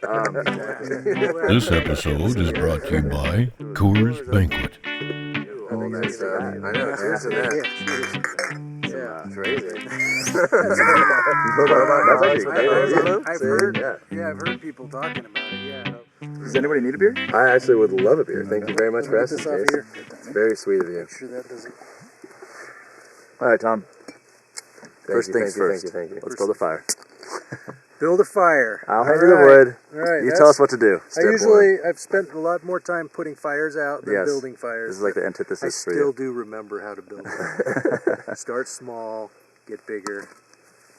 This episode is brought to you by Coors Banquet. All that stuff. I know, cheers to that. Yeah, crazy. I've heard people talking about it, yeah. Does anybody need a beer? I actually would love a beer. Thank you very much for asking, This off Jason. here. It's very sweet of you. Make sure that doesn't... All right, Tom. Thank you. Let's build a fire. Build a fire. I'll hand you the wood. All right. You tell us what to do. I've spent a lot more time putting fires out than building fires. This is like the antithesis for you. I still do remember how to build a fire. Start small, get bigger.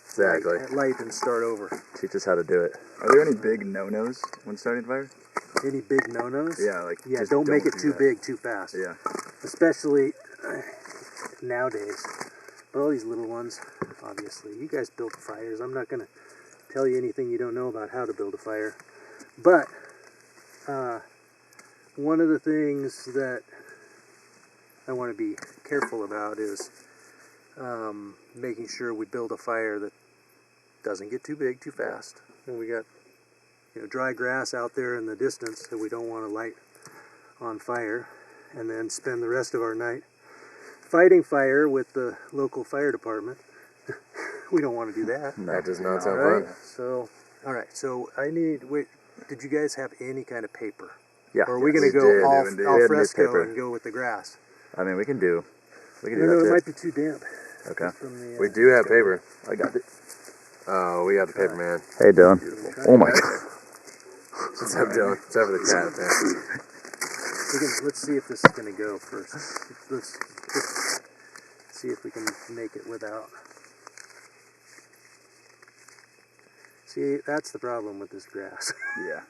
Exactly. Light and start over. Teach us how to do it. Are there any big no-nos when starting a fire? Any big no-nos? Yeah, like don't make it too big too fast. Yeah. Especially nowadays. But all these little ones, obviously. You guys built fires. I'm not going to tell you anything you don't know about how to build a fire. But one of the things that I want to be careful about is making sure we build a fire that doesn't get too big too fast. And we got dry grass out there in the distance that we don't want to light on fire and then spend the rest of our night fighting fire with the local fire department. We don't want to do that. That does not sound fun. So, all right. So did you guys have any kind of paper? Yeah. Or are we going to go al fresco and go with the grass? I mean, we can do that No, it too. might be too damp. Okay. We do have paper. I got it. Oh, we got the paper, man. Hey, Dylan. Oh my God. What's up, Dylan? What's up with the cat there? Let's see if this is going to go first. Let's see if we can make it without. See, that's the problem with this grass. Yeah.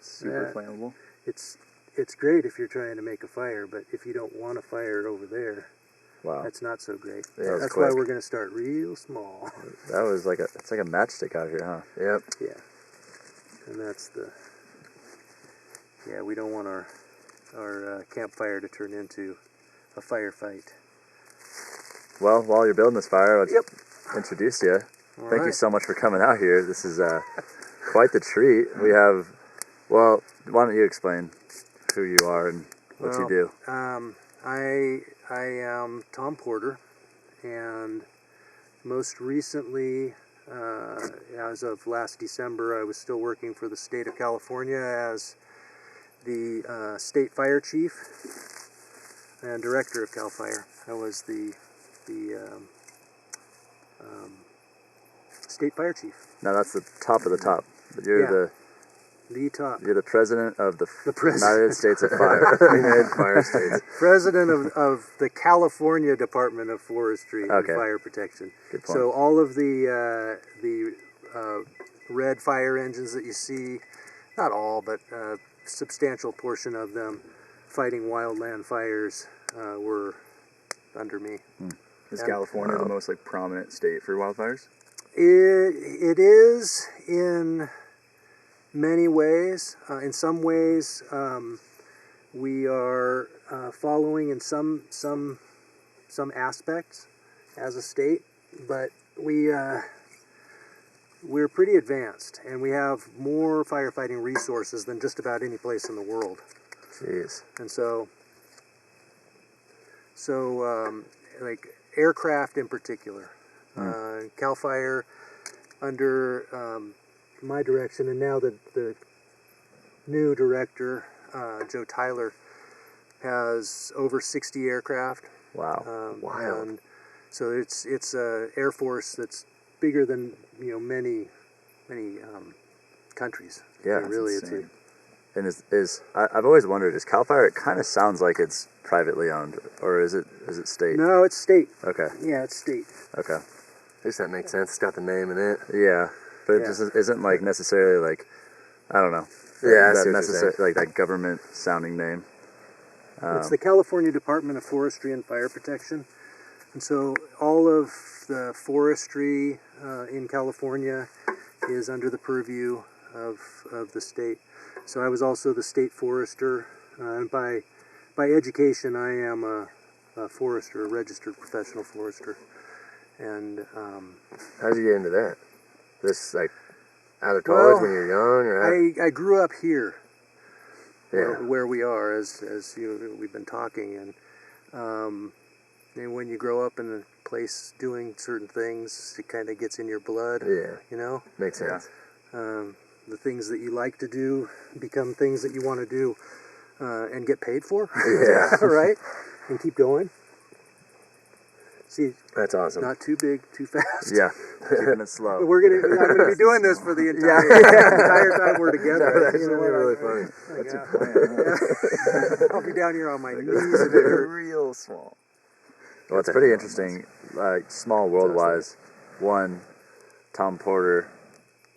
Super flammable. It's great if you're trying to make a fire, but if you don't want a fire over there, that's not so great. Yeah, that's why we're going to start real small. That was it's like a matchstick out here, huh? Yep. Yeah. And that's we don't want our campfire to turn into a firefight. Well, while you're building this fire, I'll introduce you. Thank you so much for coming out here. This is quite the treat. We have, why don't you explain who you are and what you do? I am Thom Porter, and most recently, as of last December, I was still working for the state of California as the state fire chief and director of CalFire. I was the state fire chief. Now that's the top of the top. But you're the top. You're the president of the United States of Fire. United Fire States. President of the California Department of Forestry and Fire Protection. Good point. So all of the red fire engines that you see, not all, but a substantial portion of them fighting wildland fires were under me. Is California the most prominent state for wildfires? It is in many ways. In some ways, we are following in some aspects as a state, but we're pretty advanced, and we have more firefighting resources than just about any place in the world. Jeez. And so aircraft in particular. CalFire, under my direction, and now the new director, Joe Tyler, has over 60 aircraft. Wow. Wow. And so it's a Air Force that's bigger than many countries. Yeah, really, it's insane. And I've always wondered, is CalFire? It kind of sounds like it's privately owned, or is it state? No, it's state. Okay. Yeah, it's state. Okay. At least that makes sense. It's got the name in it. Yeah, but it just isn't necessarily I don't know. Yeah, that necessarily that government sounding name. It's the California Department of Forestry and Fire Protection, and so all of the forestry in California is under the purview of the state. So I was also the state forester, and by education I am a forester, a registered professional forester. And how did you get into that? This out of college when you're young, or I grew up here, yeah, where we are, as we've been talking, and when you grow up in a place doing certain things, it kind of gets in your blood. yeah, You know, makes sense. the things that you like to do become things that you want to do and get paid for. Yeah. Right, and keep going. See, That's awesome. not too big, too fast. Yeah, keeping it slow. I'm gonna be doing this for the entire time we're together. That's gonna be really funny. That's your plan. I'll be down here on my knees and dirt. Real small. Well, it's pretty interesting, small world-wise. One, Thom Porter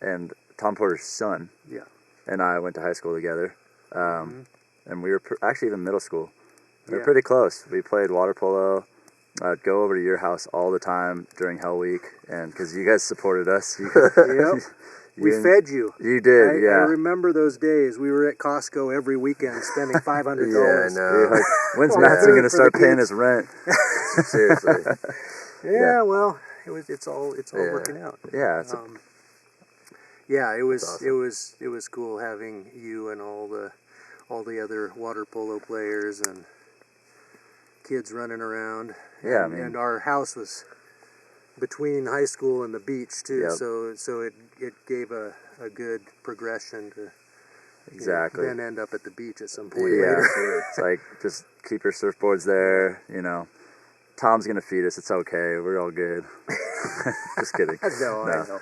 and Thom Porter's son Yeah. and I went to high school together, and we were actually even middle school. We were Yeah. pretty close. We played water polo. I'd go over to your house all the time during Hell Week, and because you guys supported us. Yep. We fed you. You did, I remember those days. We were at Costco every weekend spending $500. Yeah, I know. Like, when's Well, Mattson food going to for start the paying kids. his rent? Seriously. Yeah, well, it's all Yeah. working out. Yeah, it's Yeah, it was awesome. it was cool having you and all the other water polo players and kids running around. Yeah, and, I mean- and our house was between high school and the beach too, Yep. so it gave a good progression to exactly. then end up at the beach at some point Yeah, later. it's like just keep your surfboards there. You know, Tom's gonna feed us. It's okay. We're all good. Just kidding. No, I know.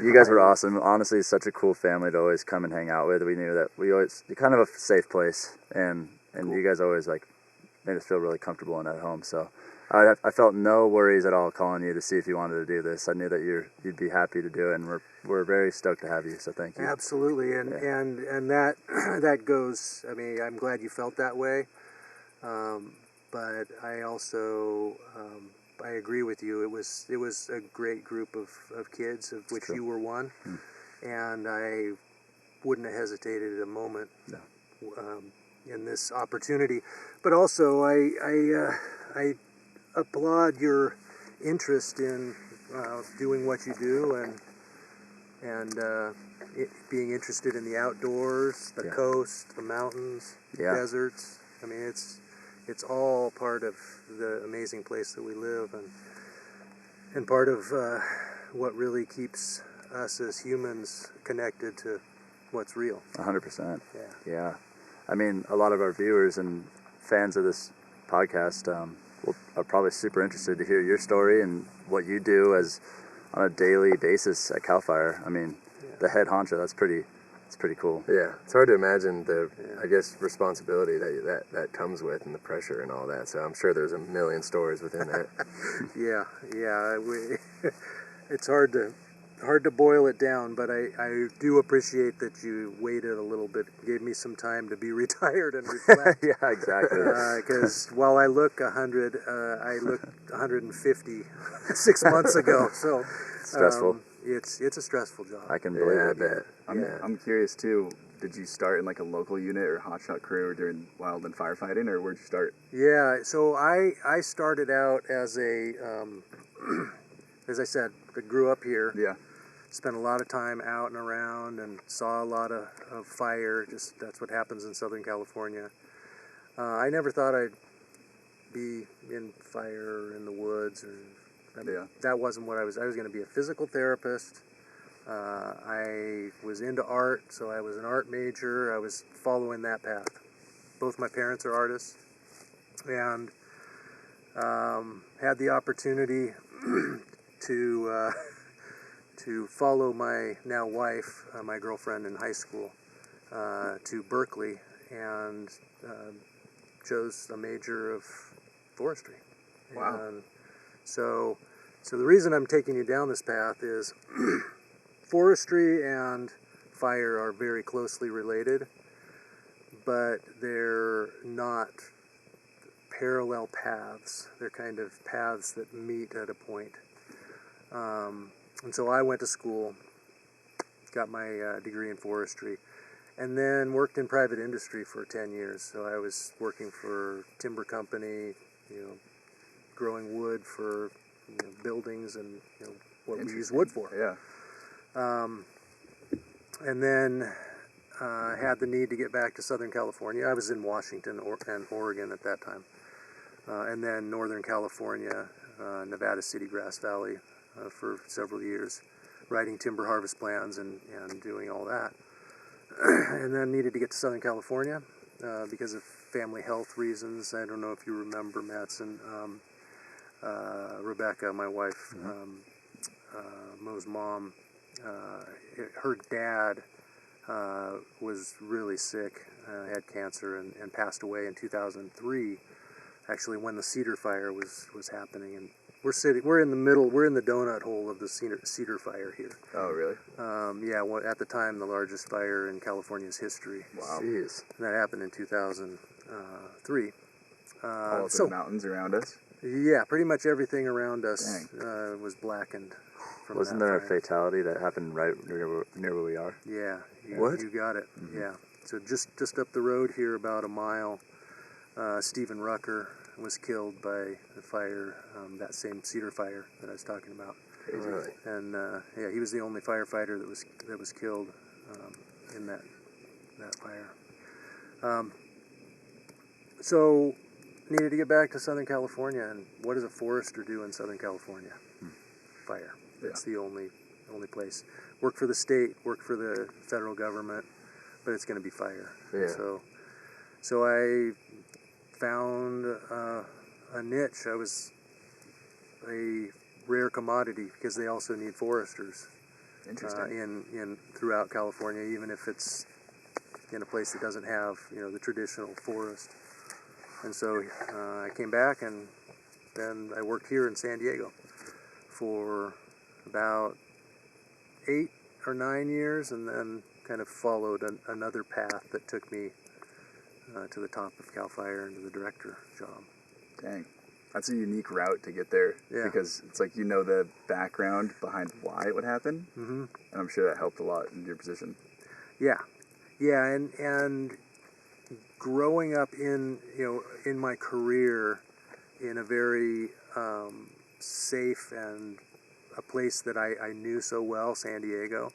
You guys were awesome. Honestly, it's such a cool family to always come and hang out with. We knew that you're kind of a safe place, and Cool. you guys always like made us feel really comfortable and at home. So I felt no worries at all calling you to see if you wanted to do this. I knew that you'd be happy to do it, and we're very stoked to have you. So thank you. Absolutely, and that that goes. I mean, I'm glad you felt that way, but I also I agree with you. It was a great group of kids, of which True. you were one, and I wouldn't have hesitated a moment in this opportunity. But also, I applaud your interest in doing what you do and being interested in the outdoors, the Yeah. coast, the mountains, Yeah. deserts. I mean, it's all part of the amazing place that we live, and part of what really keeps us as humans connected to what's real. 100%. Yeah. Yeah. I mean, a lot of our viewers and fans of this podcast are probably super interested to hear your story and what you do on a daily basis at CalFire. I mean, the head honcho, that's pretty cool. Yeah, it's hard to imagine I guess, responsibility that comes with, and the pressure and all that. So I'm sure there's a million stories within that. Yeah. It's hard to boil it down, but I do appreciate that you waited a little bit, gave me some time to be retired and reflect. Yeah, exactly. Because while I look 100, I looked 150 6 months ago. So Stressful. It's a stressful job. I can believe Yeah, I it. bet. I'm curious too. Did you start in like a local unit or hotshot crew during wild and firefighting, or where'd you start? Yeah, so I started out as a, as I said, I grew up here. Yeah. Spent a lot of time out and around and saw a lot of fire. Just that's what happens in Southern California. I never thought I'd be in fire or in the woods. That wasn't what I was. I was going to be a physical therapist. I was into art, so I was an art major. I was following that path. Both my parents are artists, and had the opportunity to follow my now wife, my girlfriend in high school, to Berkeley, and chose a major of forestry. Wow. And so the reason I'm taking you down this path is forestry and fire are very closely related, but they're not parallel paths. They're kind of paths that meet at a point. And so I went to school, got my degree in forestry, and then worked in private industry for 10 years. So I was working for timber company, growing wood for buildings and what we use wood for. Yeah. and then had the need to get back to Southern California. I was in Washington and Oregon at that time. And then Northern California, Nevada City, Grass Valley for several years, writing timber harvest plans and doing all that. And then needed to get to Southern California because of family health reasons. I don't know if you remember Mattson. Rebecca, my wife, Mo's mom, her dad was really sick, had cancer, and passed away in 2003. Actually, when the Cedar Fire was happening, and we're in the middle, we're in the donut hole of the Cedar Fire here. Oh, really? Yeah, well, at the time, the largest fire in California's history. Wow. Jeez. And that happened in 2003. All up in the mountains around us? Yeah, pretty much everything around us was blackened. From Wasn't that there fire. a fatality that happened right near where we are? Yeah. What? You got it. Yeah. So just up the road here, about a mile, Stephen Rucker was killed by the fire, that same Cedar Fire that I was talking about. Really? And yeah, he was the only firefighter that was killed in that fire. So needed to get back to Southern California, and what does a forester do in Southern California? Fire. That's the only place. Work for the state, work for the federal government, but it's going to be fire. Yeah. So I found a niche. I was a rare commodity because they also need foresters Interesting. in throughout California, even if it's in a place that doesn't have the traditional forest. And so I came back, and then I worked here in San Diego for about 8 or 9 years, and then kind of followed another path that took me to the top of CalFire and to the director job. Dang. That's a unique route to get there. Yeah. Because it's like the background behind why it would happen. Mm-hmm. And I'm sure that helped a lot in your position. Yeah, and growing up in my career in a very safe and a place that I knew so well, San Diego.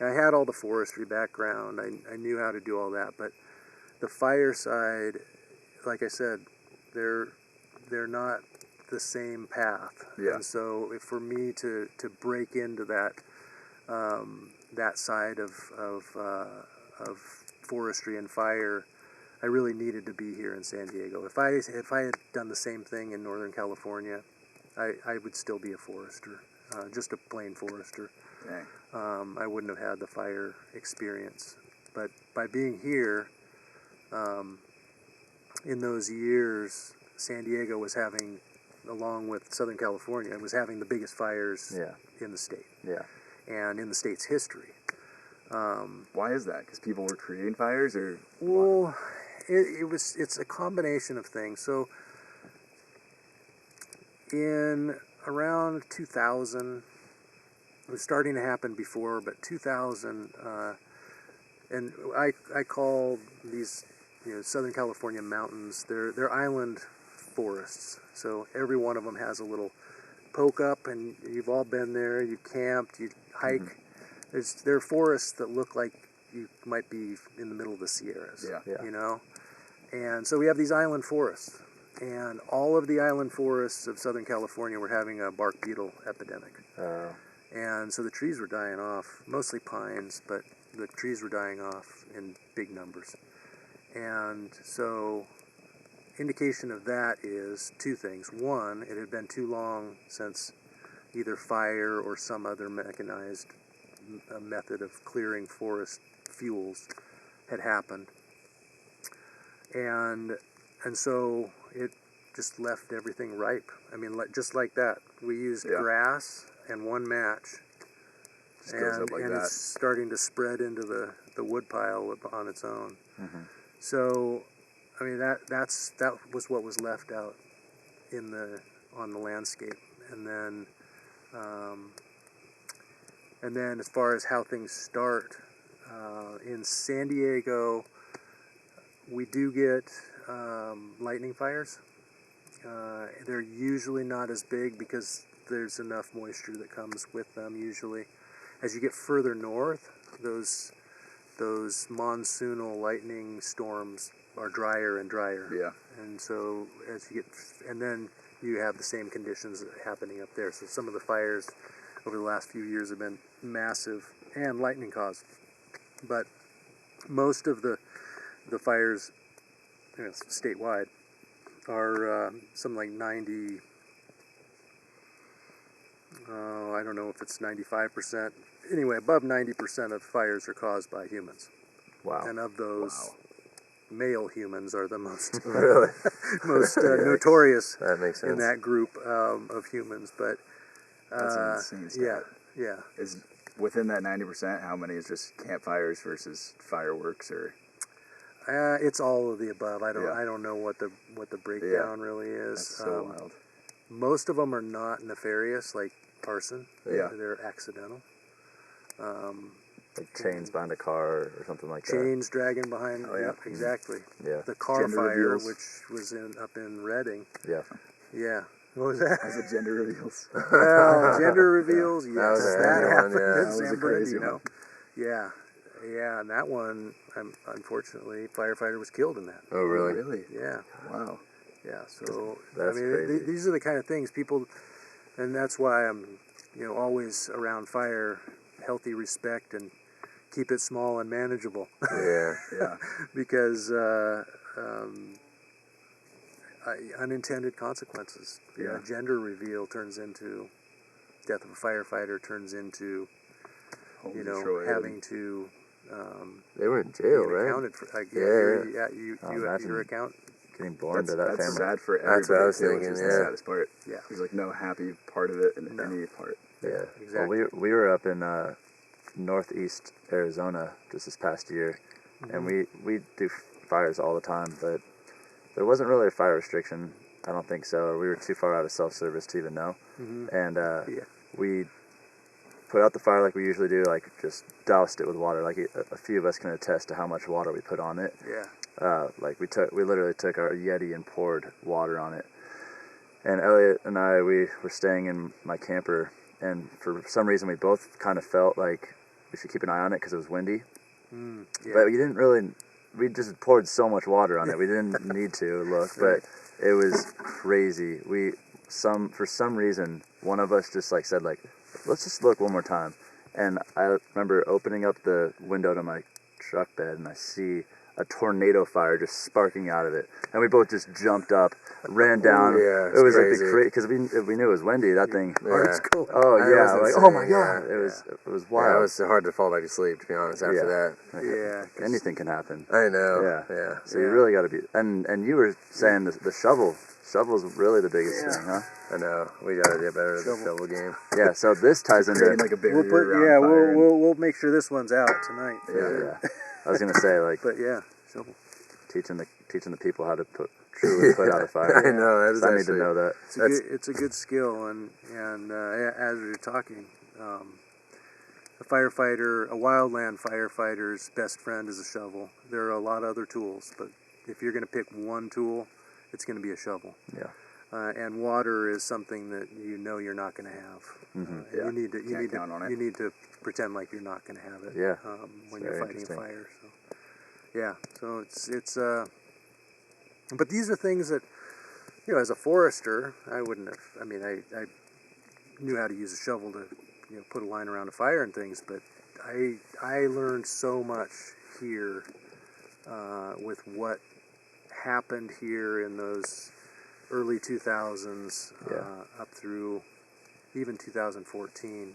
And I had all the forestry background. I knew how to do all that, but the fire side, like I said, they're not the same path. Yeah. And so for me to break into that that side of forestry and fire, I really needed to be here in San Diego. If I had done the same thing in Northern California, I would still be a forester, just a plain forester. Dang. I wouldn't have had the fire experience. But by being here, in those years, San Diego was having, along with Southern California, it was having the biggest fires in the state. Yeah. And in the state's history. Why is that? Because people were creating fires, or? Well, it's a combination of things. So in around 2000, it was starting to happen before, but 2000, and I call these Southern California mountains, they're island forests. So every one of them has a little poke up, and you've all been there. You camped, you hike. Mm-hmm. There are forests that look like you might be in the middle of the Sierras. Yeah. And so we have these island forests, and all of the island forests of Southern California were having a bark beetle epidemic. And so the trees were dying off, mostly pines, but the trees were dying off in big numbers. And so indication of that is two things. One, it had been too long since either fire or some other mechanized method of clearing forest fuels had happened. And so it just left everything ripe. I mean, just like that. We used grass and one match, Just goes up like and that. it's starting to spread into the wood pile on its own. Mm-hmm. So, I mean, that was what was left out on the landscape. And then as far as how things start, in San Diego, we do get lightning fires. They're usually not as big because there's enough moisture that comes with them usually. As you get further north, those those monsoonal lightning storms are drier and drier. Yeah. And so as you get, and then you have the same conditions happening up there. So some of the fires over the last few years have been massive and lightning caused. But most of the fires, statewide, are something like 90, I don't know if it's 95%. Anyway, above 90% of fires are caused by humans. Wow. And of those, male humans are the most Really? most notorious That makes sense. in that group of humans. But That's an insane stat. yeah. Is within that 90%, how many is just campfires versus fireworks or? It's all of the above. I Yeah. don't know what the breakdown really is. That's so wild. Most of them are not nefarious, like arson. Yeah. They're accidental. Like chains behind a car or something like that. Chains dragging behind. Oh, yeah. Exactly. Yeah. The car Gender fire, reveals. which was up in Reading. Yeah. Yeah. What was that? As a gender reveals. Well, gender reveals. Yes, That was a that heavy one, happened yeah. in That was a San crazy Bernardino. one. Yeah, and that one, unfortunately, firefighter was killed in that. Oh, really? Really? Yeah. Wow. Yeah, so That's I mean, crazy. these are the kind of things people, and that's why I'm, always around fire, healthy respect, and keep it small and manageable, Yeah. Yeah. because unintended consequences. Yeah. Gender reveal turns into death of a firefighter, turns into Homes destroyed. having to They were in be jail, right? accounted for. Imagine Your account. getting born to that That's family. sad for everybody. That's what I was too, which thinking, is yeah. the saddest part. Yeah. There's like no happy part of it in No. any part. Yeah. Exactly. Well, we were up in northeast Arizona just this past year, and we do fires all the time, but there wasn't really a fire restriction. I don't think so. Or we were too far out of self-service to even know. And we put out the fire like we usually do, like just doused it with water. Like a few of us can attest to how much water we put on it. Yeah. Like we literally took our Yeti and poured water on it. And Elliott and I, we were staying in my camper, and for some reason we both kind of felt like we should keep an eye on it because it was windy. Yeah. But we just poured so much water on it. We didn't need to look, but it was crazy. For some reason, one of us just said let's just look one more time. And I remember opening up the window to my truck bed, and I see a tornado fire just sparking out of it. And we both just jumped up, ran down. Yeah, it was crazy. because we knew it was windy. That thing. It's cool. Oh That yeah, was oh my insane, god, yeah. it was Yeah, wild. it was hard to fall back to sleep, to be honest, after that. Yeah. 'cause Anything can happen. I know. Yeah. Yeah. So you really got to be. And you were saying the shovel. Shovel's really the biggest thing, huh? I know. We got to get better at the shovel game. Yeah. So this ties into. Creating like a barrier We'll put. around Yeah. fire and- We'll make sure this one's out tonight. Yeah. I was gonna say But yeah, shovel. teaching the people how to truly put out a fire. I know. That is I need actually, to know that. It's a good skill, and as we were talking, a firefighter, a wildland firefighter's best friend is a shovel. There are a lot of other tools, but if you're going to pick one tool, it's going to be a shovel. Yeah. And water is something that you're not going to have. And Yeah. you need to Can't count on it. you need to pretend like you're not going to have it. Yeah. When Very you're fighting a interesting. fire. So yeah. So it's but these are things that, as a forester, I wouldn't have. I mean, I knew how to use a shovel to, put a line around a fire and things, but I learned so much here with what happened here in those early 2000s up through even 2014,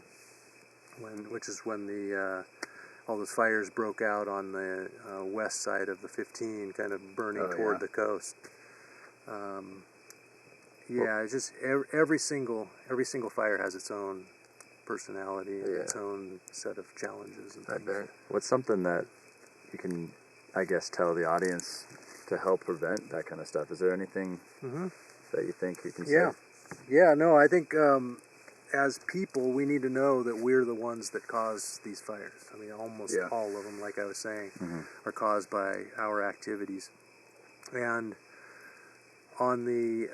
which is when the all those fires broke out on the west side of the 15, kind of burning toward the coast. It's just every single fire has its own personality and its own set of challenges and I things. bet. What's something that you can, I guess, tell the audience to help prevent that kind of stuff? Is there anything that you think you can say? Yeah, no, I think as people, we need to know that we're the ones that cause these fires. I mean, almost all of them, like I was saying, are caused by our activities. And on the,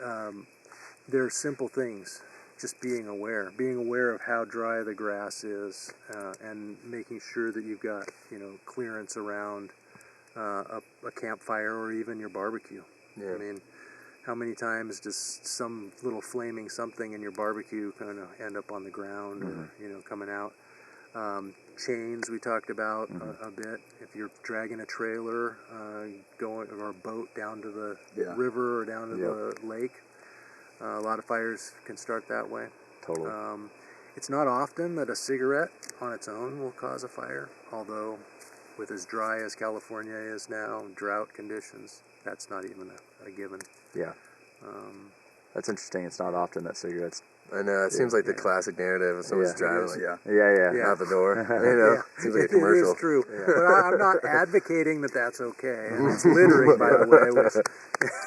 there are simple things just being aware of how dry the grass is, and making sure that you've got, clearance around a campfire or even your barbecue. Yeah. I mean, how many times does some little flaming something in your barbecue kind of end up on the ground, or coming out? Chains we talked about a bit. If you're dragging a trailer, or a boat down to the river or down to the lake, a lot of fires can start that way. Totally. It's not often that a cigarette on its own will cause a fire, although with as dry as California is now, drought conditions, that's not even a given. Yeah. That's interesting. It's not often that cigarettes. I know, it seems like the classic narrative of someone's driving out the door. Seems like a commercial. It is true. But I'm not advocating that that's okay. And it's littering, by the way, which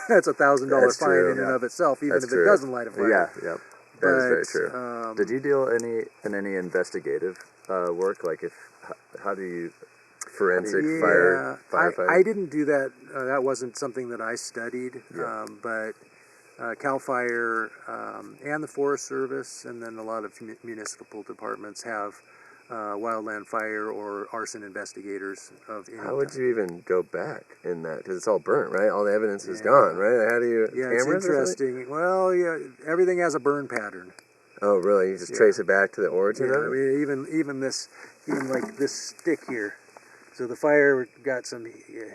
that's $1,000 fine in and of itself, even if it doesn't light a fire. Yeah. That is very true. Did you deal in any investigative work? Like, how do you forensic firefighting? I didn't do that. That wasn't something that I studied. But CalFire and the Forest Service, and then a lot of municipal departments have wildland fire or arson investigators of any How would kind. you even go back in that? Because it's all burnt, right? All the evidence is gone, right? How do you... It's interesting. Well, everything has a burn pattern. Oh, really? You just trace it back to the origin of it? I mean, even like this stick here. So the fire got some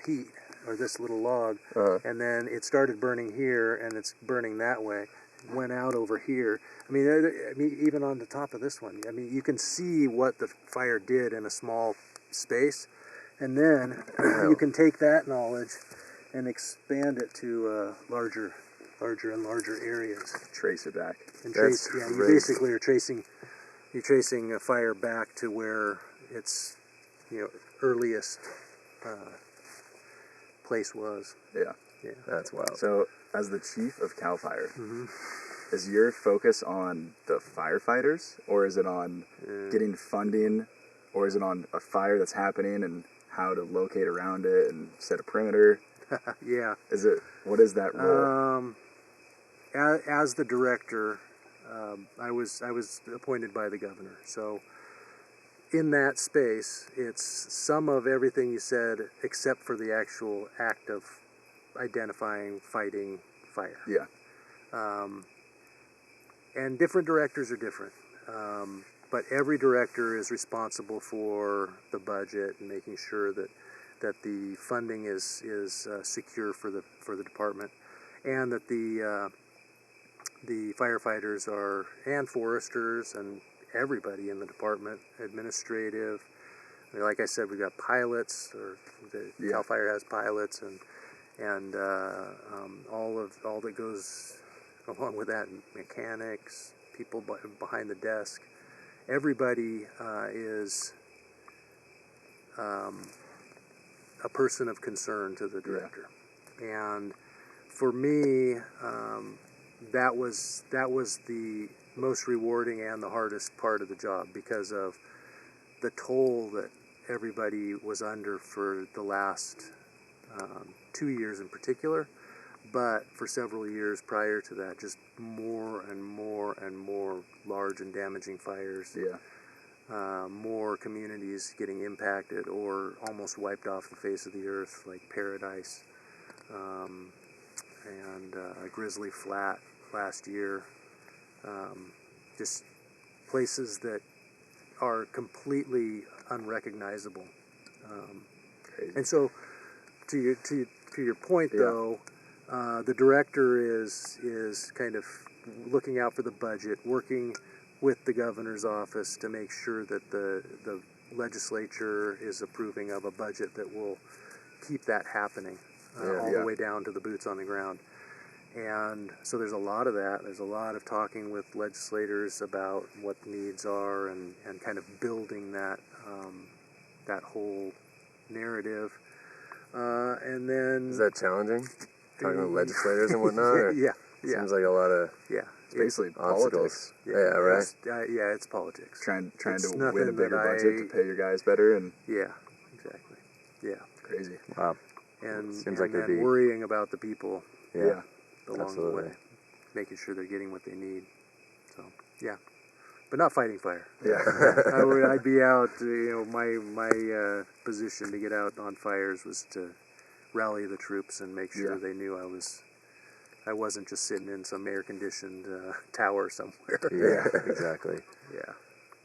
heat, or this little log, and then it started burning here, and it's burning that way. Went out over here. I mean, even on the top of this one. I mean, you can see what the fire did in a small space, and then you can take that knowledge and expand it to larger and larger areas. Trace it back. And That's you crazy. basically are tracing a fire back to where its earliest place was. Yeah. That's wild. So, as the chief of CalFire, is your focus on the firefighters, or is it on getting funding, or is it on a fire that's happening and how to locate around it and set a perimeter? Yeah. What is that role? As the director, I was appointed by the governor. So in that space, it's some of everything you said, except for the actual act of identifying, fighting fire. Yeah. And different directors are different. But every director is responsible for the budget and making sure that the funding is secure for the department, and that the firefighters and foresters and everybody in the department, administrative. I mean, like I said, we got pilots, or CalFire has pilots, and all that goes along with that, mechanics, people behind the desk. Everybody is a person of concern to the director. And for me, that was the most rewarding and the hardest part of the job, because of the toll that everybody was under for the last 2 years in particular, but for several years prior to that, just more and more and more large and damaging fires. More communities getting impacted or almost wiped off the face of the earth, like Paradise and Grizzly Flat last year. Just places that are completely unrecognizable. And so, to your point, though, the director is kind of looking out for the budget, working with the governor's office to make sure that the legislature is approving of a budget that will keep that happening all the way down to the boots on the ground. And so there's a lot of that. There's a lot of talking with legislators about what the needs are, and kind of building that whole narrative. And then... Is that challenging? Talking with legislators and whatnot? Or? Seems like a lot of... It's basically obstacles. politics. Right? It's politics. Trying It's to win a nothing bigger that budget to pay your guys better, and exactly. Yeah. crazy. Wow. And Seems like then it'd be worrying about the people yeah. along Absolutely. the way, making sure they're getting what they need. So but not fighting fire. Yeah. I'd be out. My position to get out on fires was to rally the troops and make sure they knew I wasn't just sitting in some air-conditioned tower somewhere. Yeah, exactly. Yeah.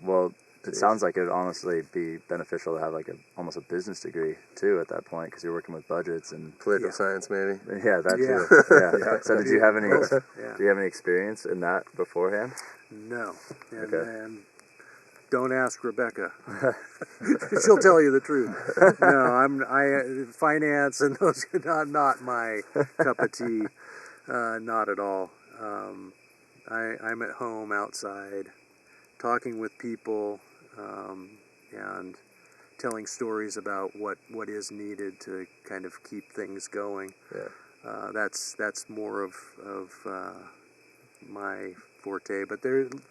Well, it sounds like it would honestly be beneficial to have like almost a business degree too at that point, because you're working with budgets and Political science, maybe. yeah, that Yeah. too. Yeah. So did you have any? Yeah. Do you have any experience in that beforehand? No. And, Okay. and don't ask Rebecca. She'll tell you the truth. No, finance and those not my cup of tea. Not at all. I'm at home outside, talking with people, and telling stories about what is needed to kind of keep things going. Yeah. That's more of my forte. But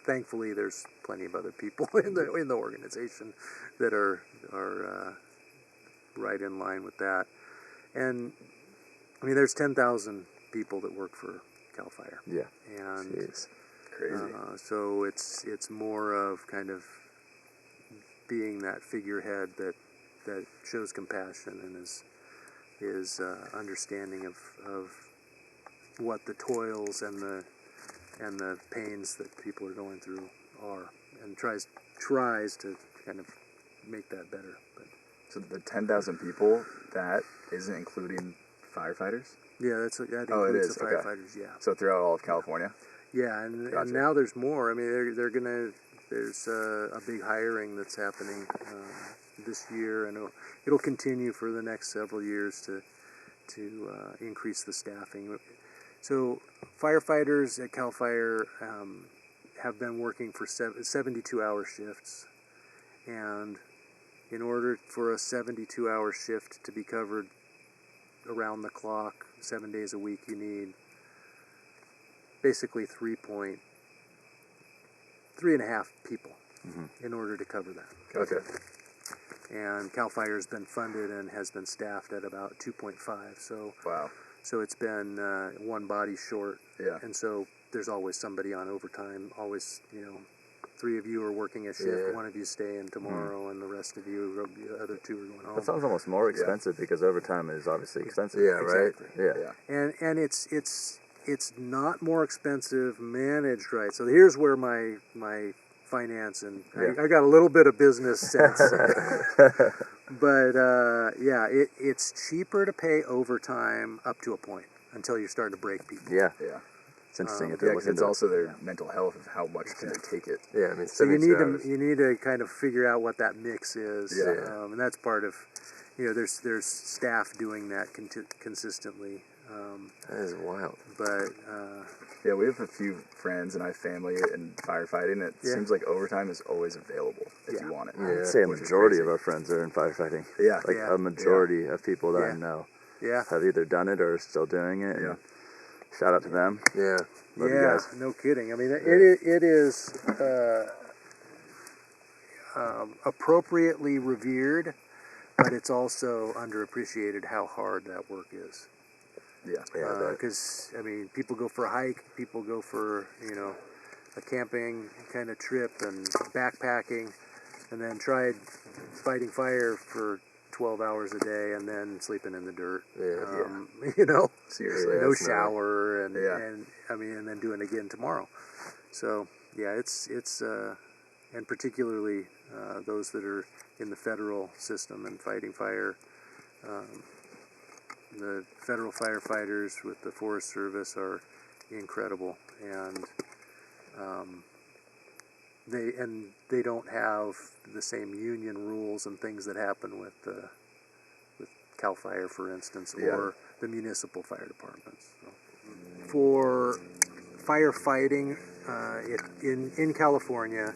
thankfully there's plenty of other people in the organization that are right in line with that. And I mean, there's 10,000 people that work for CalFire. Yeah. And Jeez. Crazy. so it's more of kind of being that figurehead that shows compassion and is understanding of what the toils and the pains that people are going through are, and tries to kind of make that better. But So the 10,000 people, that isn't including firefighters? yeah, that Oh, it includes is, the okay. firefighters. Yeah. So throughout all of California? Yeah, and Gotcha. now there's more. I mean, there's a big hiring that's happening this year, and it'll continue for the next several years to increase the staffing. So firefighters at CalFire have been working for 72-hour shifts, and in order for a 72-hour shift to be covered around the clock, 7 days a week, you need basically 3.5 people in order to cover that. Okay. And CalFire has been funded and has been staffed at about 2.5. Wow. So it's been one body short. Yeah. And so there's always somebody on overtime. Always, 3 of you are working a shift. Yeah. One of you stay in tomorrow, and the rest of you, the other 2 are going home. That sounds almost more expensive because overtime is obviously expensive. Yeah, right? Exactly. Yeah. And it's not more expensive managed right. So here's where my finance and I got a little bit of business sense, but it's cheaper to pay overtime up to a point until you're starting to break people. Yeah. Yeah. It's interesting. Yeah, to look because it's into also their mental health of how much can they take it. Yeah, I mean, So 72 hours. you need to kind of figure out what that mix is, Yeah. and that's part of there's staff doing that consistently. That is wild. But Yeah, we have a few friends and I have family in firefighting. It seems like overtime is always available if you want it. Yeah. I'd say a Which is majority crazy. of our friends are in firefighting. Yeah. Like Yeah. a majority of people that I Yeah. know yeah, have either done it or are still doing it. Yeah. And shout out to them. Yeah. Love you yeah, guys. no kidding. I mean, it is appropriately revered, but it's also underappreciated how hard that work is. Yeah. Yeah. Because I mean, people go for a hike, people go for a camping kind of trip and backpacking, and then tried fighting fire for 12 hours a day and then sleeping in the dirt. Seriously. No that's not- shower and Yeah. and then doing it again tomorrow. So yeah, it's and particularly those that are in the federal system and fighting fire. The federal firefighters with the Forest Service are incredible, and they don't have the same union rules and things that happen with Cal Fire, for instance, or the municipal fire departments. So, for firefighting in California,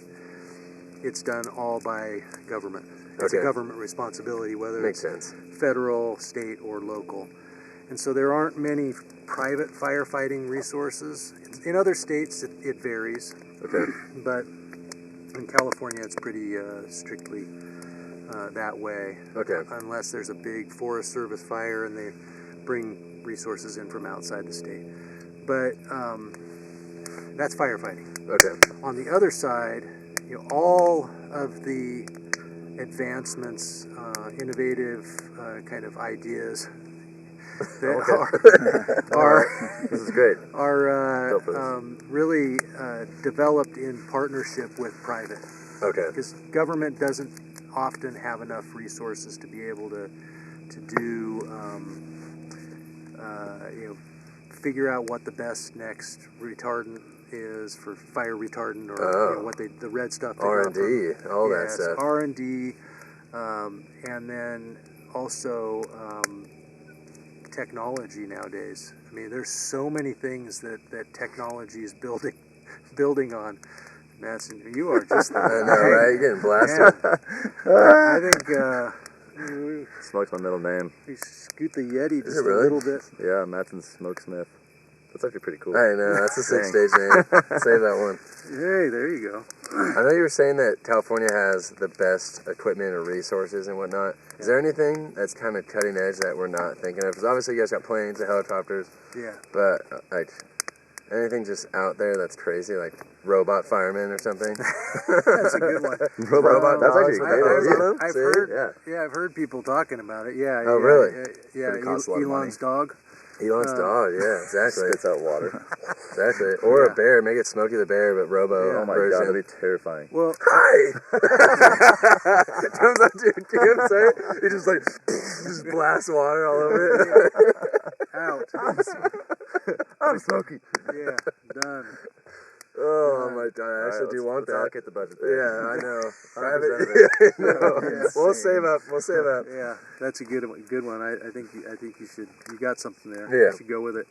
it's done all by government. It's a Okay. government responsibility, whether Makes it's sense. federal, state, or local. And so there aren't many private firefighting resources. In other states, it varies. Okay. But in California, it's pretty strictly that way. Okay. Unless there's a big Forest Service fire and they bring resources in from outside the state. But That's firefighting. Okay. On the other side, all of the advancements, innovative kind of ideas that are This is great. are Go for this. really developed in partnership with private. Okay. Because government doesn't often have enough resources to be able to do figure out what the best next retardant is for fire retardant, or what the red stuff. R&D, all that stuff. R&D, and then also technology nowadays. I mean, there's so many things that technology is building on. Mattson, you are just I know, right? You're getting blasted. I think Smoke's my middle name. we scoot the Yeti just it really? a little bit. Yeah, Mattson Smokesmith. That's actually pretty cool. I know, that's a sick stage name. Save that one. Hey, there you go. I know you were saying that California has the best equipment or resources and whatnot. Is there anything that's kind of cutting edge that we're not thinking of? Because obviously you guys got planes and helicopters, Yeah. but like anything just out there that's crazy, like robot firemen or something? That's a good one. Robot That's dogs actually a with great dogs idea. on them? I've See? heard. Yeah. I've heard people talking about it. Yeah. Oh, really? Yeah. But it costs a lot of money. Elon's dog. Elon's dog, yeah, exactly. Spits out water. Exactly. Or Yeah. a bear, make it Smokey the Bear, but robo Yeah. Oh my version. god, that'd be terrifying. Well, Hi! Comes up to your campsite, he just like, just blasts water all over it. out. I'm Smokey. Yeah. Done. Oh my god, I actually do want let's that. allocate the budget there. Yeah, I know. 100% of it. No. Yeah. We'll save up. We'll save up. Yeah, that's a good one. I think you should. You got something there. Yeah. You should go with it.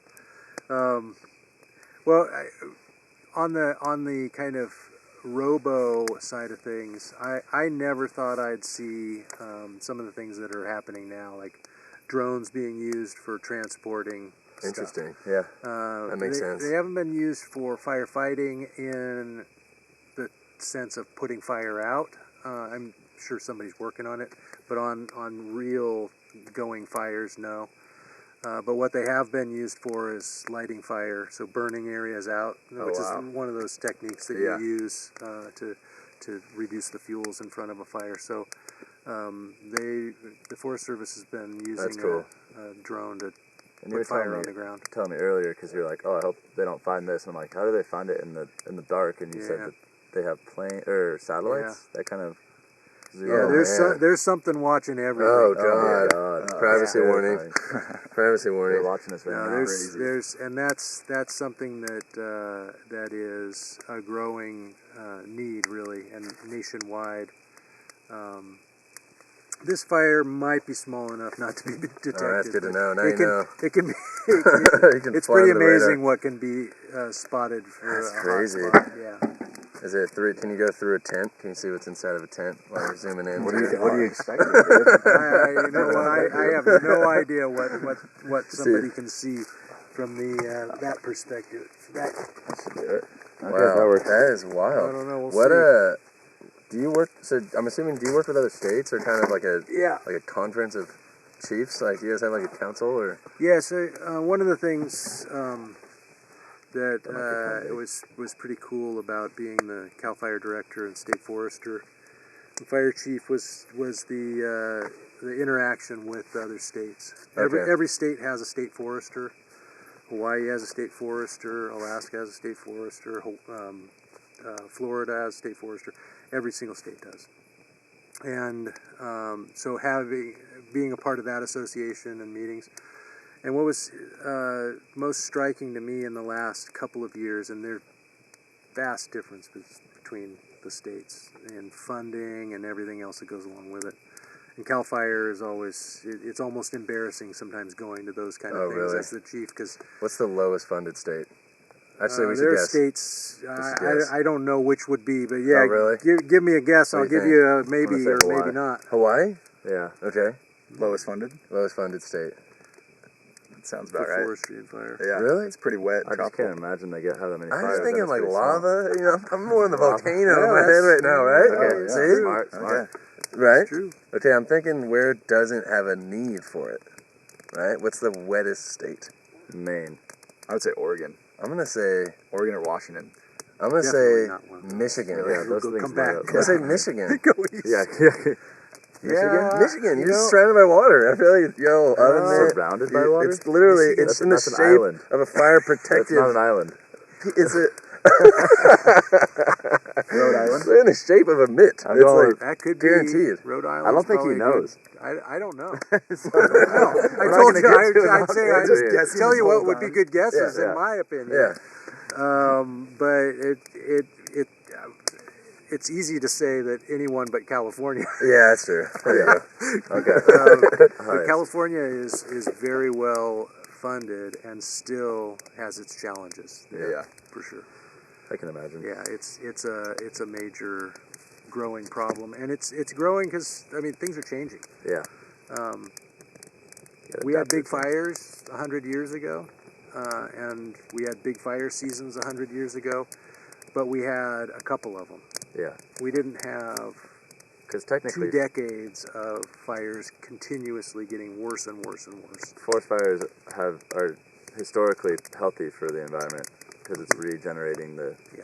On the kind of robo side of things, I never thought I'd see some of the things that are happening now, like drones being used for transporting stuff. Interesting. Yeah. That makes sense. They haven't been used for firefighting in the sense of putting fire out. I'm sure somebody's working on it, but on real going fires, no. But what they have been used for is lighting fire, so burning areas out, which wow. is one of those techniques that Yeah. you use to reduce the fuels in front of a fire. So the Forest Service has been using That's cool. a drone to And you were put fire on telling the ground. me earlier, because you're like, oh, I hope they don't find this. And I'm like, how do they find it in the dark? And you said Yeah. that they have satellites that kind of zoom Yeah, in. there's something watching everything. Oh Oh god. my god. Privacy That's warning. terrifying. Privacy They're warning. watching us right No, now. that's something that is a growing need, really, and nationwide. This fire might be small enough not to be detected. Oh, that's good to but know. Now it you can, know. It can be. You can It's fly pretty under the radar. amazing what can be spotted for That's a hot crazy. spot. Yeah. Is it through? Can you go through a tent? Can you see what's inside of a tent while you're zooming in? What do you expect? You know what? I have no idea what somebody can see from the that perspective. Wow, that works. that is wild. I don't know, we'll what see. do you work? So I'm assuming, do you work with other states or kind of like a Yeah. conference of chiefs? Like you guys have like a council or? Yeah, so one of the things that was pretty cool about being the CalFire director and state forester, the fire chief was the interaction with other states. Okay. Every state has a state forester. Hawaii has a state forester. Alaska has a state forester. Florida has a state forester. Every single state does. And so being a part of that association and meetings. And what was most striking to me in the last couple of years, and there's vast difference between the states in funding and everything else that goes along with it. And CalFire is it's almost embarrassing sometimes going to those kind of Oh, things really? as the chief, because What's the lowest funded state? Actually, we should there are guess. states, should guess. I don't know which would be, but yeah, Oh, really? give me a guess. What I'll do you give you a maybe say or Hawaii. maybe not. Hawaii? Yeah. Okay. Lowest funded? Lowest funded state. That sounds For about right. forestry and fire. Yeah. Really? It's pretty wet. I just tropical. can't imagine they have that many I fires. was thinking and it's like pretty small. lava. You know, I'm more in the Lava. volcano in Yeah, my head right now, right? Okay, yeah. See? Smart. Okay. Right? True. Okay, I'm thinking where doesn't have a need for it, right? What's the wettest state? Maine. I would say Oregon. I'm gonna say Oregon or Washington? I'm gonna Definitely say not one of those. Michigan. Yeah, those Go- things come line back. up. I'm gonna say Michigan. Go east. Yeah. Yeah, Michigan. You're you just know, surrounded by water. I feel like other than Surrounded by water? It's literally Michigan. it's in the That's an shape island. of a fire That's protected. not an island. It's a Rhode Island? It's in the shape of a mitt. I'm It's going like that could guaranteed. be Rhode Island. I don't think he knows. I don't know. So- No, I We're not told gonna you. get to it I'd now. say We're I just just guessing tell this you whole what would be time. good guesses Yeah. in my opinion. yeah. But it's easy to say that anyone but California. Yeah, that's true. There you go. Okay. But Alright. California is very well funded and still has its challenges. Yeah. For sure. I can imagine. Yeah, it's a major growing problem, and it's growing because I mean things are changing. Yeah. We had big fires 100 years ago, and we had big fire seasons 100 years ago, but we had a couple of them. Yeah. We didn't have Because 2 technically, decades of fires continuously getting worse and worse and worse. forest fires are historically healthy for the environment because it's regenerating the Yeah.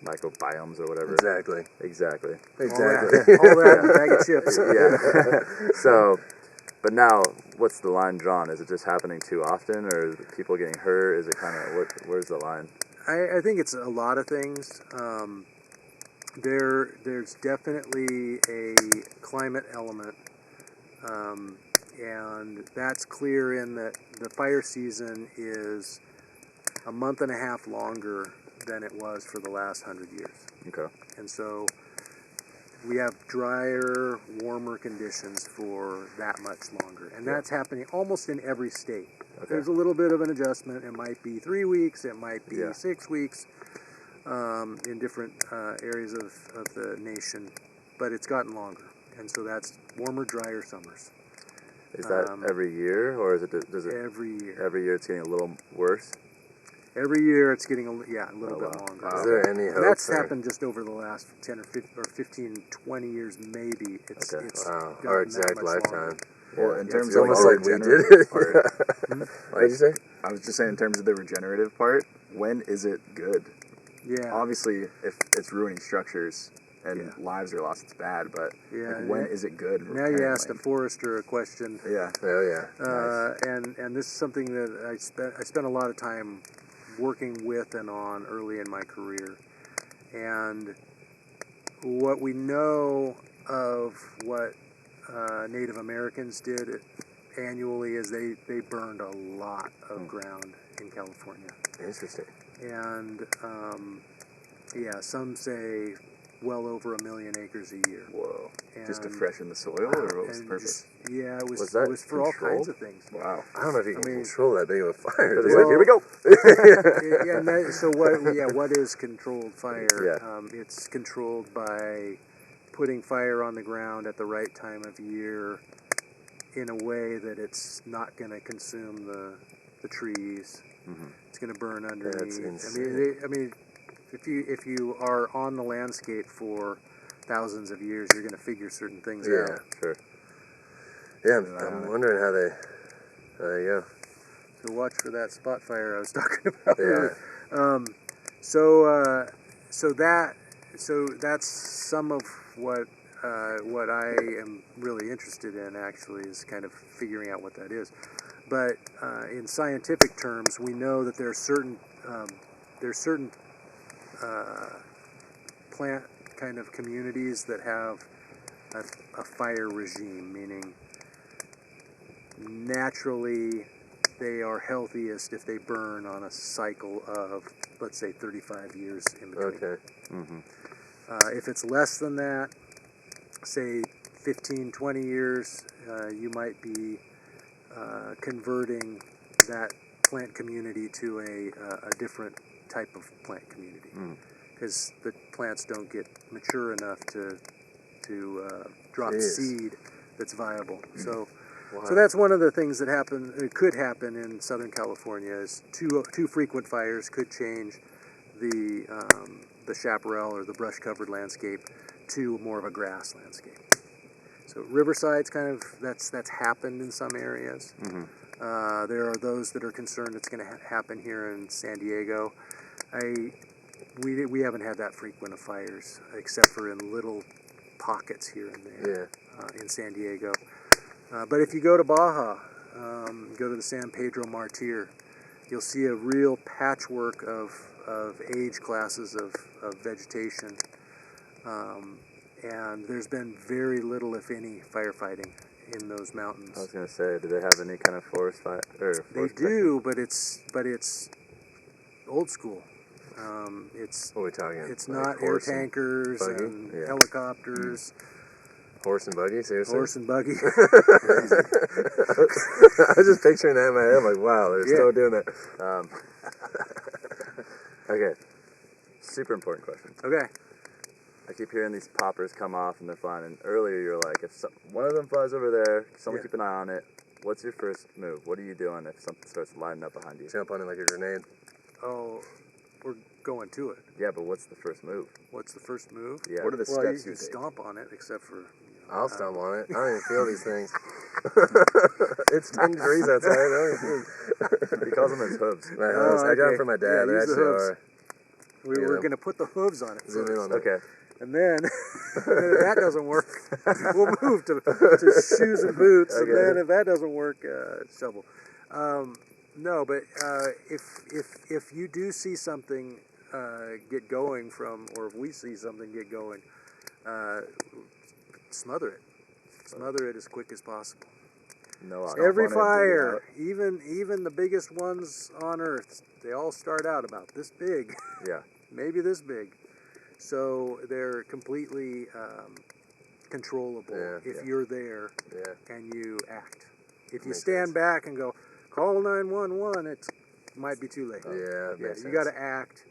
microbiomes or whatever. Exactly. Exactly. Exactly. All that in a bag of chips. Yeah. So, but now, what's the line drawn? Is it just happening too often, or is it people getting hurt? Is it kind of where's the line? I think it's a lot of things. There's definitely a climate element, and that's clear in that the fire season is a month and a half longer than it was for the last 100 years. Okay. And so we have drier, warmer conditions for that much longer. And that's happening almost in every state. Okay. There's a little bit of an adjustment. It might be 3 weeks, it might be Yeah. 6 weeks in different areas of the nation, but it's gotten longer. And so that's warmer, drier summers Is that every year, or is it does it every year. every year it's getting a little worse? Every year it's getting a little bit wow. longer. Is there any hope? And that's for- happened just over the last 10 or 15, or 15 20 years maybe. It's Okay. it's Wow, gotten our that exact much lifetime. longer. Well, in It's terms of almost the like we did regenerative it. part, What'd you say? I was just saying in terms of the regenerative part, when is it good? Yeah. Obviously, if it's ruining structures and Yeah. lives are lost, it's bad. But Yeah, like, when and is it good? Now you asked a apparently? forester a question, Yeah. Oh yeah. and this is something that I spent a lot of time working with and on early in my career, and what we know of what Native Americans did annually is they burned a lot of ground in California, Interesting. and some say well over 1 million acres a year. Whoa. Just to And- freshen the soil, or what was the and purpose? it was, Was that it was for all controlled? kinds of things. Wow. I don't know if you can mean- control that big of a fire. It's dude. like, here we go. Yeah, and so what is controlled fire? Yeah. It's controlled by putting fire on the ground at the right time of year in a way that it's not going to consume the trees. It's going to burn underneath. insane. I mean, if you are on the landscape for thousands of years, you're going to figure certain things Yeah. out. Sure. Yeah, I'm wondering how they go. So watch for that spot fire I was talking about. Yeah. So that's some of what I am really interested in. Actually, is kind of figuring out what that is. But in scientific terms, we know that there are certain plant kind of communities that have a fire regime, meaning naturally they are healthiest if they burn on a cycle of, let's say, 35 years in between. Okay. If it's less than that, say 15, 20 years, you might be converting that plant community to a different type of plant community, because the plants don't get mature enough to drop Jeez. seed that's viable. So Wow. so that's one of the things that could happen in Southern California is too frequent fires could change the chaparral or the brush covered landscape to more of a grass landscape. So Riverside's kind of that's happened in some areas. There are those that are concerned it's going to happen here in San Diego. We haven't had that frequent of fires, except for in little pockets here and there in San Diego. But if you go to Baja, go to the San Pedro Martir, you'll see a real patchwork of age classes of vegetation. And there's been very little, if any, firefighting in those mountains. I was going to say, do they have any kind of forest fire? They do, but it's old school. It's What are we talking? it's like not air horse and tankers buggy? and helicopters. Horse and buggy, seriously? Horse and buggy. I was just picturing that in my head. I'm like, wow, they're still doing that. Okay, super important question. Okay. I keep hearing these poppers come off and they're flying. And earlier you were like, if one of them flies over there, someone keep an eye on it. What's your first move? What are you doing if something starts lining up behind you? Jump on it like a grenade. Oh, we're going to it. Yeah, but what's the first move? What's the first move? Yeah. What are the Well, steps you you can take? stomp on it, except for... I'll stomp on it. I don't even feel these things. It's 10 degrees outside. I don't even feel He calls them his hooves. my hooves. I got them from my dad. Yeah, They use the actually hooves. are. We're going to put the hooves on it Zoom in first. on Okay. And then, if that doesn't work, we'll move to shoes and boots. Okay. And then if that doesn't work, shovel. No, but if you do see something get going or if we see something get going, smother it. Smother it as quick as possible. No, Every on it, dig it fire, out. even the biggest ones on Earth, they all start out about this big. Yeah. Maybe this big. So they're completely controllable if you're there and you act. If you Makes stand sense. back and go, call 911, it might be too late. Yeah, makes you sense. got to act.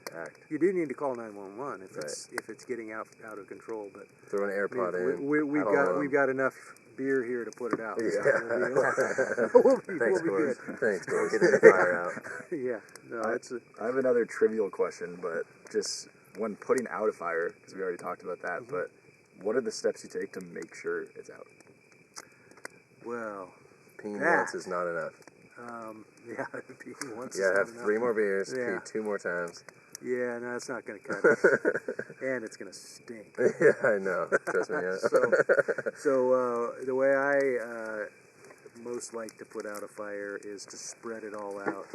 You do need to call 911 if it's getting out of control. But Throw an AirPod in. we've got enough beer here to put it out. Yeah. We'll be Thanks, good. Coors. Thanks, We'll Coors. get the fire out. Yeah. No, it's I have another trivial question, but just when putting out a fire, because we already talked about that, but what are the steps you take to make sure it's out? well. Peeing That. once is not enough. Yeah, peeing once. You gotta is have not enough. 3 more beers, Yeah. pee 2 more times. Yeah, no, it's not going to cut it. And it's going to stink. Yeah, I know. Trust me. Yeah. So the way I most like to put out a fire is to spread it all out,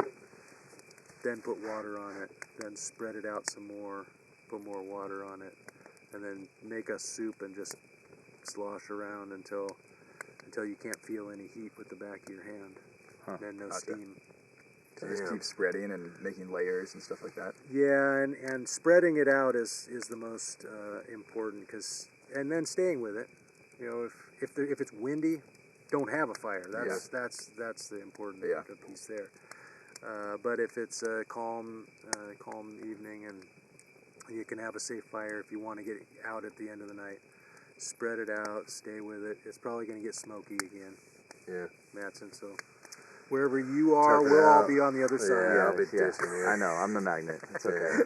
then put water on it, then spread it out some more, put more water on it, and then make a soup and just slosh around until you can't feel any heat with the back of your hand. And no steam. So just keep spreading and making layers and stuff like that. Yeah, and spreading it out is the most important, and then staying with it. You know, if it's windy, don't have a fire. That's the important piece there. But if it's a calm evening and you can have a safe fire if you want to get it out at the end of the night, spread it out, stay with it. It's probably going to get smoky again. Yeah. Mattson, so wherever you are, Tough it we'll all out. be on the other side. Yeah, I'll be dishing you. I know, I'm the magnet. It's okay.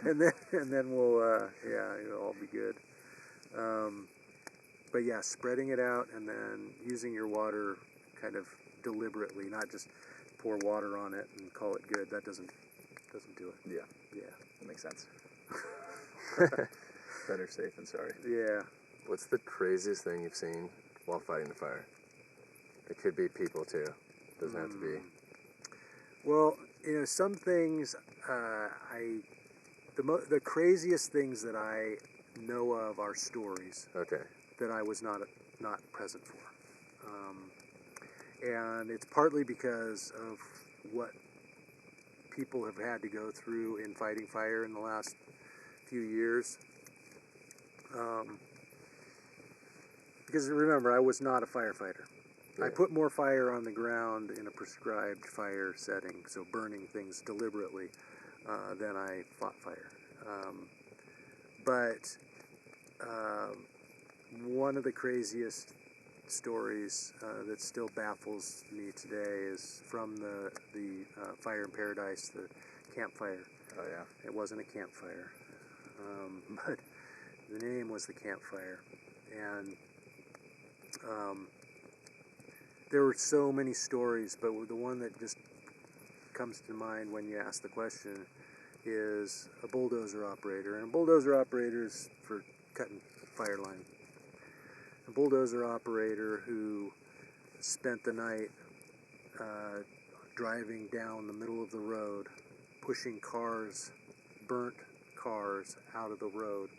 and then we'll it'll all be good. But yeah, spreading it out and then using your water kind of deliberately, not just pour water on it and call it good. That doesn't do it. Yeah, Yeah. that makes sense. Better safe than sorry. Yeah. What's the craziest thing you've seen while fighting the fire? It could be people too. Doesn't have to be. Well, some things the craziest things that I know of are stories Okay. that I was not present for, and it's partly because of what people have had to go through in fighting fire in the last few years. Because remember, I was not a firefighter. I Right. put more fire on the ground in a prescribed fire setting, so burning things deliberately, than I fought fire. But one of the craziest stories that still baffles me today is from the Fire in Paradise, the campfire. Oh yeah. It wasn't a campfire, but the name was the campfire, and There were so many stories, but the one that just comes to mind when you ask the question is a bulldozer operator. And a bulldozer operator is for cutting fire line. A bulldozer operator who spent the night driving down the middle of the road, pushing cars, burnt cars out of the road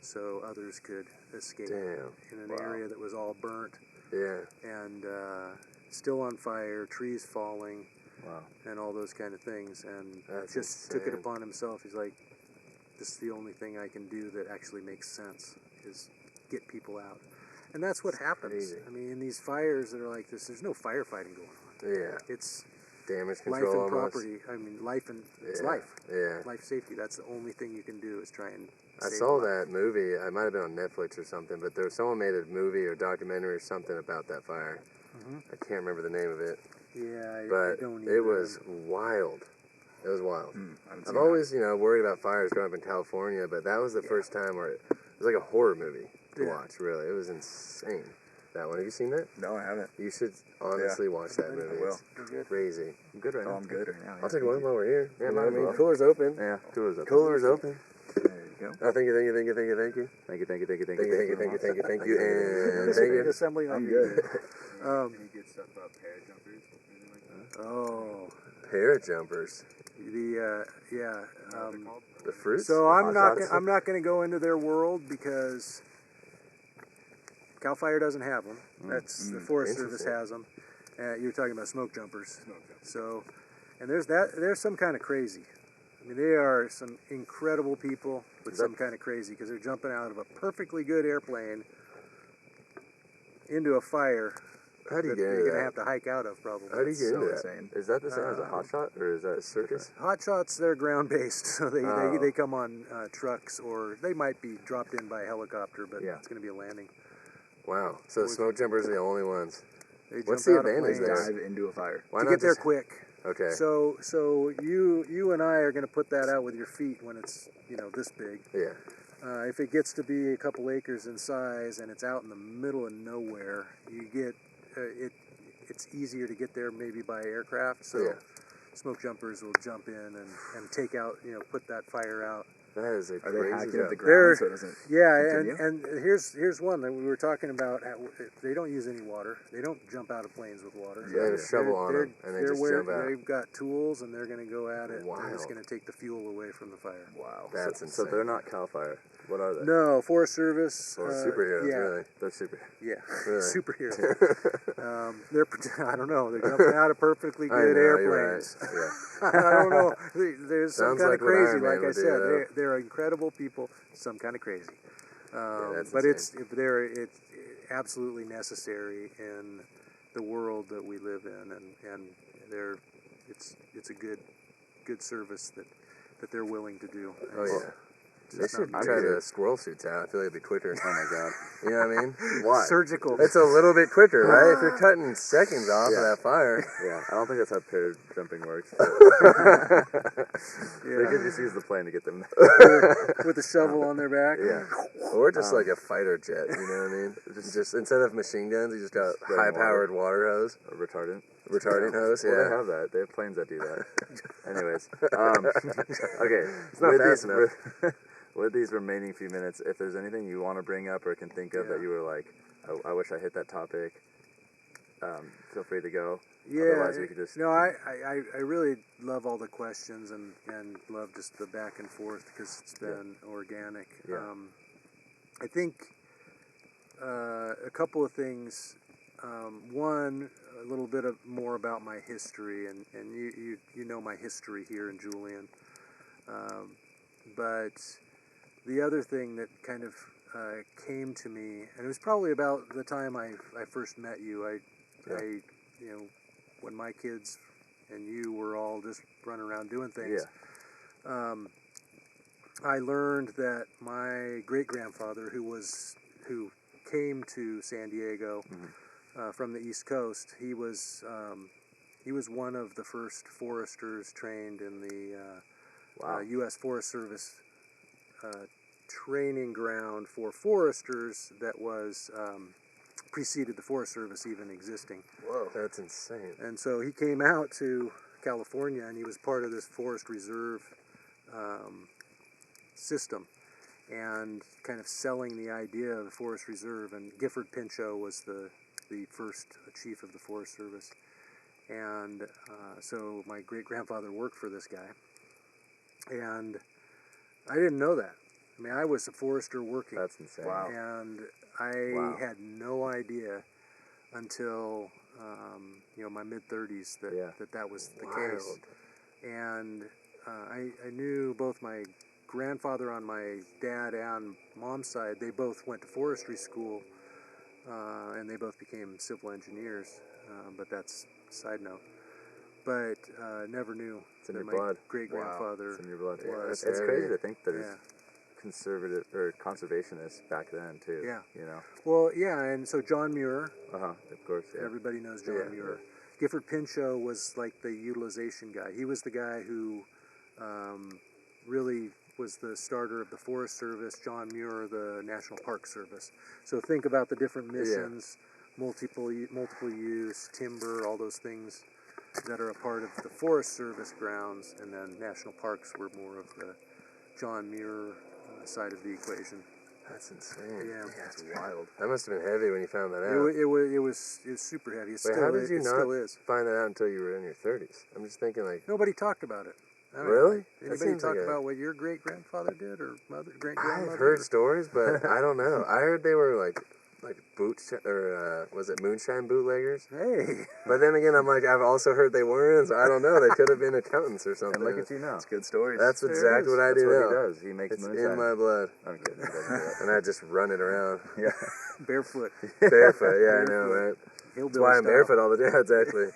so others could escape. Damn. In an area that was all burnt. Yeah. And still on fire, trees falling, Wow. and all those kind of things. And That's just took it insane. upon himself. He's like, this is the only thing I can do that actually makes sense, is get people out. And that's what happens. crazy. I mean, in these fires that are like this, there's no firefighting going on. Yeah. It's Damage life control and almost. property. I mean, life and it's Yeah. life. Yeah. Life safety. That's the only thing you can do is try and I save saw life. that movie. It might have been on Netflix or something, but there was someone made a movie or documentary or something about that fire. Mhm. I can't remember the name of it, Yeah, I but don't it either. was wild. It was wild. I haven't I've seen always, worried about fires growing up in California, but that was the first time where it was like a horror movie to Yeah. watch. Really, it was insane. That one. Have you seen that? that. No, I haven't. You should honestly watch that movie. I will. It's crazy. I'm good right Oh, now. I'm good right now. I'll take one while we're here. Yeah, You know might what I as mean? well. Cooler's open. Yeah, cooler's up. Cooler's open. There you go. Oh, thank you, thank you, thank you, thank you, thank you. Thank you, thank you, thank you, thank Thank you. you, thank you, thank you, thank you, thank you, and Just thank you. assembling I'm on good. Um, good stuff about parajumpers, anything like that? oh, Parajumpers. The fruits? So I'm Hot not shots? I'm not going to go into their world because CalFire doesn't have them. That's the Forest Service Interesting. has them. You're talking about smoke jumpers. So, and there's some kind of crazy. I mean, they are some incredible people with some kind of crazy because they're jumping out of a perfectly good airplane into a fire How do you that get you're into going to that? have to hike out of probably. How do you get So into that? insane. Is that the same as a hot shot, or is that Circus? Hot shots, they're ground based, so Oh. they come on trucks or they might be dropped in by a helicopter, but Yeah. it's going to be a landing. Wow. So the smoke jumpers are the only ones. They What's jump the out of advantage planes there? Dive into a fire. Why to not get there just- quick. Okay. So you and I are going to put that out with your feet when it's this big. Yeah. If it gets to be a couple acres in size and it's out in the middle of nowhere, you get it's easier to get there maybe by aircraft. So Yeah. smoke jumpers will jump in and take out put that fire out. That is a Are they crazy hacking job. at the They're- ground so it doesn't Yeah, continue? and here's one that we were talking about. They don't use any water. They don't jump out of planes with water. They have a shovel on them, and they just jump out. They've got tools, and they're going to go at it. And it's Wild. going to take the fuel away from the fire. Wow. That's so insane. they're not CalFire. What are they? No, Forest Service. Or superheroes, yeah, really. They're super. Yeah, Really? superheroes. They're I don't know. They're jumping out of perfectly I good know, you're airplanes. right. Yeah. I don't know. There's some Sounds kind like of what crazy. Iron Man Like I would do, said, though. they're incredible people. Some kind of crazy. that's But insane. it's absolutely necessary in the world that we live in, and it's a good service that they're willing to do. Oh yeah. They It's should not try easy. the squirrel suits out. I feel like it'd be quicker. Oh my god. You know what I mean? Why? Surgical. It's a little bit quicker, right? If you're cutting seconds off Yeah. of that fire. Yeah, I don't think that's how parajumping works. They Yeah. could just use the plane to get them. With a shovel on their back. Yeah. Or just like a fighter jet, you know what I mean? Just instead of machine guns, you just got Spray high-powered water hose, A retardant. retardant hose. Well, they Yeah. have that. They have planes that do that. Anyways, okay. It's not with fast these, enough. with these remaining few minutes, if there's anything you want to bring up or can think of that Yeah. you were like, I wish I hit that topic, feel free to go. Yeah, Otherwise, we could just. no, I really love all the questions and love just the back and forth because it's been organic. Yeah. I think a couple of things. One, a little bit more about my history, and you know my history here in Julian. But the other thing that kind of came to me, and it was probably about the time I first met you. I when my kids and you were all just running around doing things. Yeah. I learned that my great-grandfather, who came to San Diego from the East Coast, he was one of the first foresters trained in the Wow. U.S. Forest Service training ground for foresters that was preceded the Forest Service even existing. Whoa, that's insane. And so he came out to California, and he was part of this Forest Reserve system, and kind of selling the idea of the Forest Reserve. And Gifford Pinchot was the first chief of the Forest Service. And so my great-grandfather worked for this guy. And I didn't know that. I mean, I was a forester working. That's insane. Wow. And I had no idea until, my mid-30s that was the case. And I knew both my grandfather on my dad and mom's side, they both went to forestry school, and they both became civil engineers, but that's a side note. But never knew It's in that your my blood. great-grandfather It's in your blood. was. It's crazy to think there's Yeah. conservative or conservationists back then too. Yeah. You know. Well, yeah, and so John Muir, Of course. Yeah. everybody knows John Muir. Gifford Pinchot was like the utilization guy. He was the guy who really was the starter of the Forest Service, John Muir, the National Park Service. So think about the different missions, multiple use, timber, all those things that are a part of the Forest Service grounds, and then national parks were more of the John Muir side of the equation. That's insane. Yeah. That's wild. That must have been heavy when you found that out. It was super heavy. It Wait, how did you it not still is. find that out until you were in your 30s? I'm just thinking like, Nobody talked about it. I don't Really? know. That Anybody seems talk like a- about what your great grandfather did or great grandmother? I've heard stories, but I don't know. I heard they were like was it moonshine bootleggers? Hey, But then again, I'm like, I've also heard they weren't, so I don't know. They could have been accountants or something. And look at you now. That's good stories. That's exactly what I That's do what now. he does. He makes It's moonshine. in my blood, I'm kidding. He doesn't do that. and I just run it around Yeah. barefoot. barefoot. Yeah, I know, right? That's Hillbilly why I'm style. barefoot all the time. Exactly.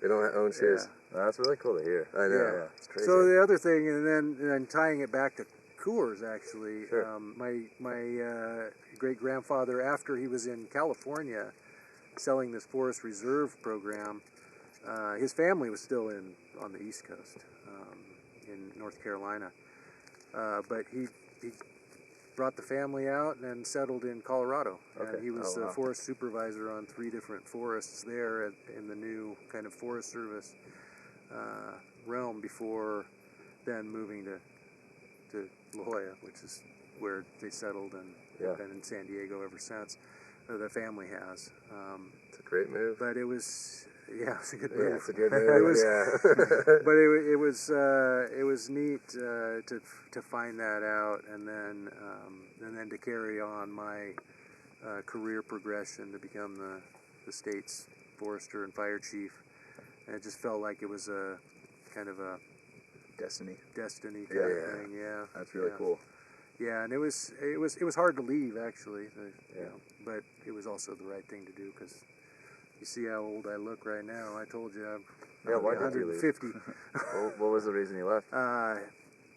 They don't own shoes. Well, that's really cool to hear. I know. Yeah. It's crazy. So the other thing, and then tying it back to Coors, actually, Sure. my great grandfather, after he was in California, selling this Forest Reserve program, his family was still on the East Coast, in North Carolina, but he brought the family out and then settled in Colorado. Okay. And he was Oh, the wow. forest supervisor on 3 different forests there in the new kind of Forest Service realm before then moving to La Jolla, which is where they settled and Yeah. been in San Diego ever since. The family has. It's a great move. But it was, it's a good Yeah, move. it's a good It move. was- Yeah. But it was neat to find that out, and then to carry on my career progression to become the state's forester and fire chief. And it just felt like it was a kind of a Destiny. destiny kind of thing. Yeah, That's really yeah. cool. Yeah, and it was hard to leave actually. Yeah. But it was also the right thing to do because you see how old I look right now. I told you I'm Yeah, why did you leave? 150. What was the reason you left?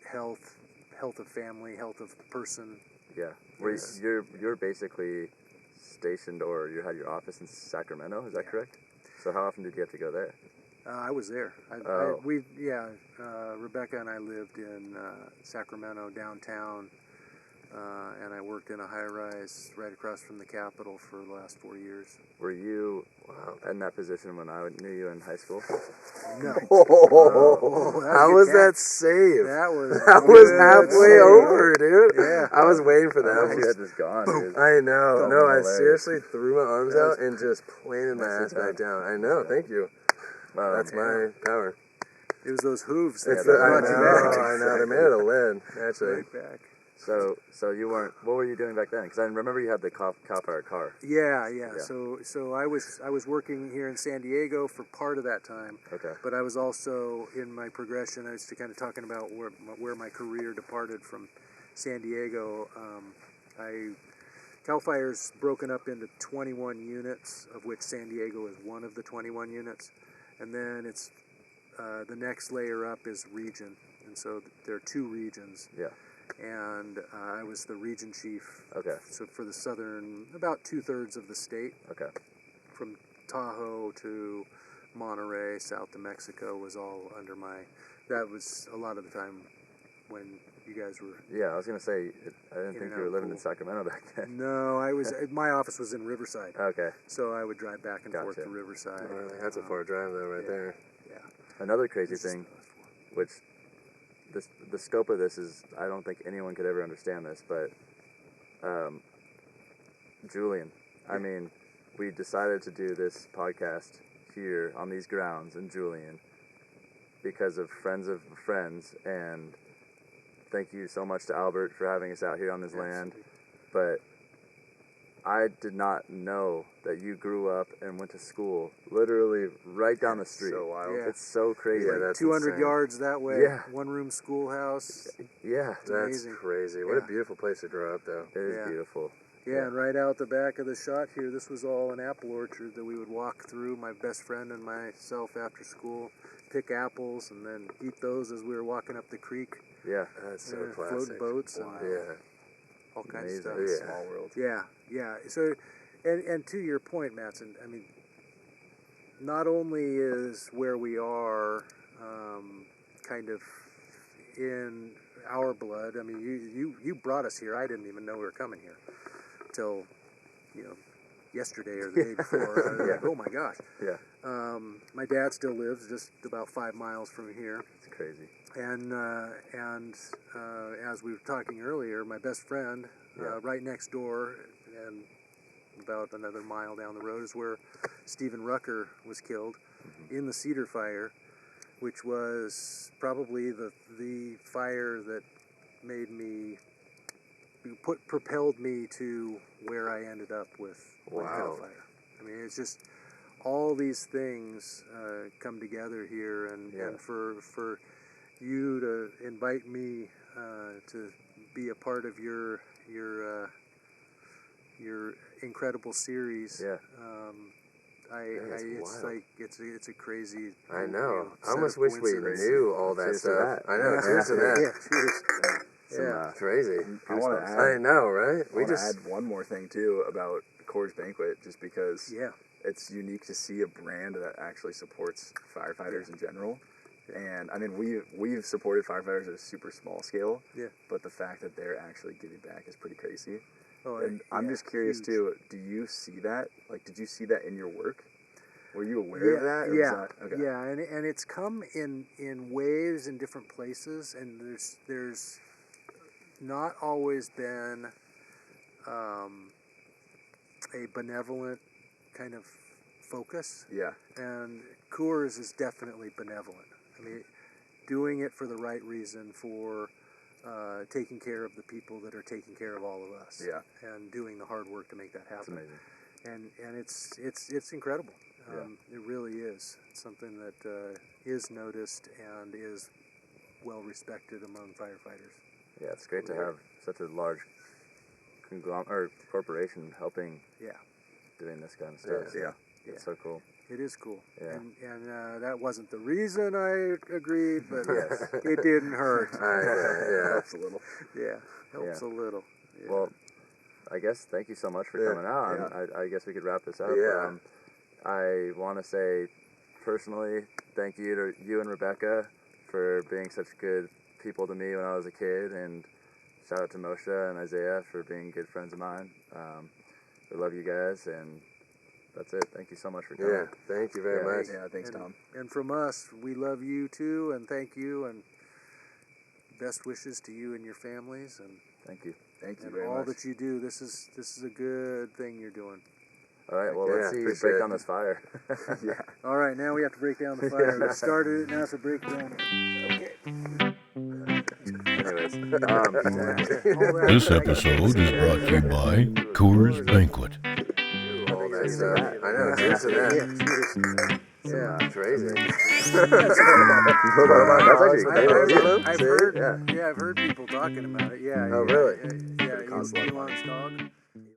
Health of family, health of person. Yeah. You're basically stationed, or you had your office in Sacramento. Is that correct? So how often did you have to go there? I was there. Oh. Rebecca and I lived in Sacramento downtown, and I worked in a high-rise right across from the Capitol for the last 4 years. Were you in that position when I knew you in high school? No. How was that save? That was That was good halfway save. over, dude. Yeah. I was waiting for I that. wish you had just gone, dude. I know. That No, I was hilarious. seriously threw my arms out and just planted my ass back down. I know. Thank you. Wow. That's my power. It was those hooves that It's the, I brought you back. know. I know. They're made out of lead, actually. Right back. So you weren't. What were you doing back then? Because I remember you had the CalFire car. Yeah. Yeah. So I was working here in San Diego for part of that time. Okay. But I was also in my progression. I was kind of talking about where my career departed from San Diego. CalFire's broken up into 21 units, of which San Diego is one of the 21 units, and then it's the next layer up is region, and so there are 2 regions. Yeah. And I was the region chief. Okay. So for the southern, about 2/3 of the state, Okay. from Tahoe to Monterey, south to Mexico, was all under my. That was a lot of the time when you guys were. Yeah, I was gonna say, I didn't think and you were out living cool. in Sacramento back then. No, I was. My office was in Riverside, Okay. so I would drive back and forth Gotcha. to Riverside. That's a far drive though, right there. Yeah. Another crazy This is thing, the last one. which the scope of this is, I don't think anyone could ever understand this, but Julian, I mean, we decided to do this podcast here on these grounds in Julian because of friends of friends, and thank you so much to Albert for having us out here on his land. But I did not know that you grew up and went to school literally right down the street. So wild. Yeah. It's so crazy. Yeah, that's 200 insane. yards that way. Yeah. One room schoolhouse. Yeah, It's That's amazing. crazy. What Yeah. a beautiful place to grow up, though. it is Yeah. beautiful. Yeah, and right out the back of the shot here, this was all an apple orchard that we would walk through, my best friend and myself after school, pick apples, and then eat those as we were walking up the creek. Yeah. That's so Yeah, classic. floating boats and Yeah. all kinds Amazing. of stuff. Yeah. Small world. Yeah. So, and to your point, Mattson, I mean, not only is where we are kind of in our blood. I mean, you brought us here. I didn't even know we were coming here till, yesterday or the day before. I was like, oh my gosh. Yeah. My dad still lives just about 5 miles from here. It's crazy. And as we were talking earlier, my best friend, Yeah. right next door, and about another mile down the road, is where Stephen Rucker was killed in the Cedar Fire, which was probably the fire that made me propelled me to where I ended up with Wow. CalFire. I mean, it's just all these things come together here, and for you to invite me to be a part of your incredible series. Yeah. That's It's wild. like it's a crazy. I know. I set almost of wish we coincidences. knew all that Cheers to stuff. that. I know. Yeah. Cheers to that. Yeah, cheers. Some, Yeah. Crazy. I want to I add. know, right? I want to add one more thing too about Coors Banquet, just because Yeah. it's unique to see a brand that actually supports firefighters in general. And I mean, we've supported firefighters at a super small scale. Yeah. But the fact that they're actually giving back is pretty crazy. Oh, And I'm just curious huge. too. Do you see that? Like, did you see that in your work? Were you aware of that? Or Yeah, was that, okay. yeah, and it's come in waves in different places, and there's not always been a benevolent kind of focus, Yeah. and Coors is definitely benevolent. I mean, doing it for the right reason, for taking care of the people that are taking care of all of us, Yeah. and doing the hard work to make that It's happen. amazing. And it's incredible. It really is. It's something that is noticed and is well respected among firefighters. Yeah, it's great to have such a large corporation helping Yeah, doing this kind of stuff. Yeah. It's so cool. it is cool. Yeah. And that wasn't the reason I agreed, but Yes. it didn't hurt. Yeah. Helps a little. Yeah, helps Yeah. a little. Yeah. Well, I guess thank you so much for coming out. Yeah. I guess we could wrap this up. Yeah. I want to say personally thank you to you and Rebecca for being such good people to me when I was a kid, and shout out to Moshe and Isaiah for being good friends of mine. I love you guys, and that's it. Thank you so much for coming. Yeah. Thank you very much. Yeah, thanks, Tom. And from us, we love you too, and thank you, and best wishes to you and your families, and Thank you. Thank you and very all much. that you do. This is a good thing you're doing. All right, well, Yeah, let's see you appreciate break it. down this fire. Yeah. All right, now we have to break down the fire. We started it, now it's a breakdown. Okay. Anyways, This episode is brought to you by Coors Banquet. All that stuff. I know. Cheers to that. Yeah. Crazy. that's actually I've heard people talking about it. Yeah. Oh, really? Yeah. Elon's dog.